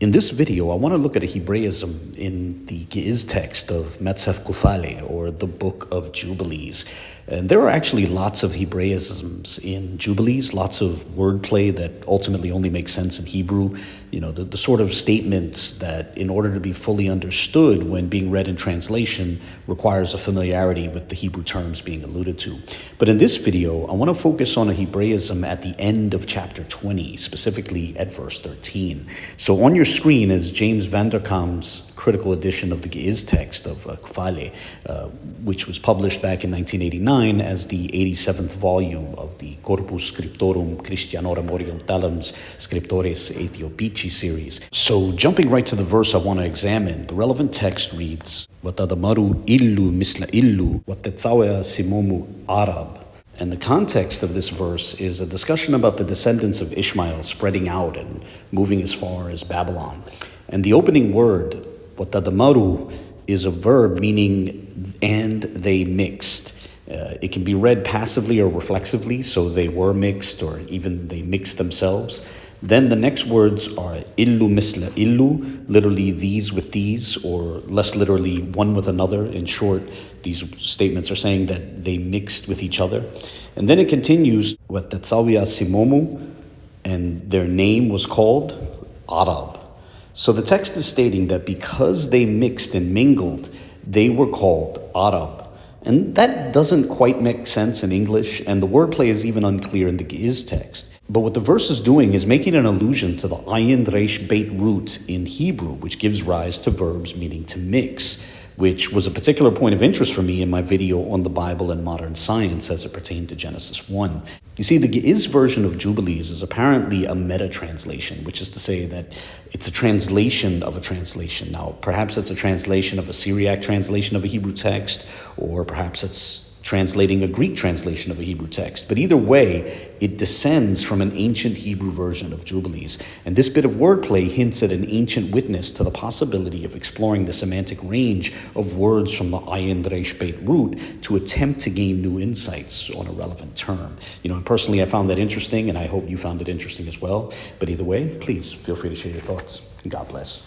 In this video, I want to look at a Hebraism in the Ge'ez text of Metzef Kufale, or the Book of Jubilees. And there are actually lots of Hebraisms in Jubilees, lots of wordplay that ultimately only makes sense in Hebrew. You know, the sort of statements that, in order to be fully understood when being read in translation, requires a familiarity with the Hebrew terms being alluded to. But in this video, I want to focus on a Hebraism at the end of chapter 20, specifically at verse 13. So on your screen is James VanderKam's critical edition of the Ge'ez text of Kufale, which was published back in 1989 as the 87th volume of the Corpus Scriptorum Christianorum Orientalum's Scriptores Ethiopici series. So jumping right to the verse I want to examine, the relevant text reads, وتدمروا إلو مثل إلو وتጸውዐ سموم Arab. And the context of this verse is a discussion about the descendants of Ishmael spreading out and moving as far as Babylon. And the opening word, wetadma'ru, is a verb meaning and they mixed. It can be read passively or reflexively, so they were mixed or even they mixed themselves. Then the next words are illu misla illu, literally these with these, or less literally one with another. In short, these statements are saying that they mixed with each other. And then it continues, wetጸውዐ simomu, and their name was called Arab. So the text is stating that because they mixed and mingled, they were called Arab. And that doesn't quite make sense in English, and the wordplay is even unclear in the Ge'ez text. But what the verse is doing is making an allusion to the ayin resh beit root in Hebrew, which gives rise to verbs meaning to mix, which was a particular point of interest for me in my video on the Bible and modern science as it pertained to Genesis 1. You see, the Ge'ez version of Jubilees is apparently a meta-translation, which is to say that it's a translation of a translation. Now, perhaps it's a translation of a Syriac translation of a Hebrew text, or perhaps it's translating a Greek translation of a Hebrew text. But either way, it descends from an ancient Hebrew version of Jubilees. And this bit of wordplay hints at an ancient witness to the possibility of exploring the semantic range of words from the ayin resh beit root to attempt to gain new insights on a relevant term. You know, and personally, I found that interesting, and I hope you found it interesting as well. But either way, please feel free to share your thoughts. God bless.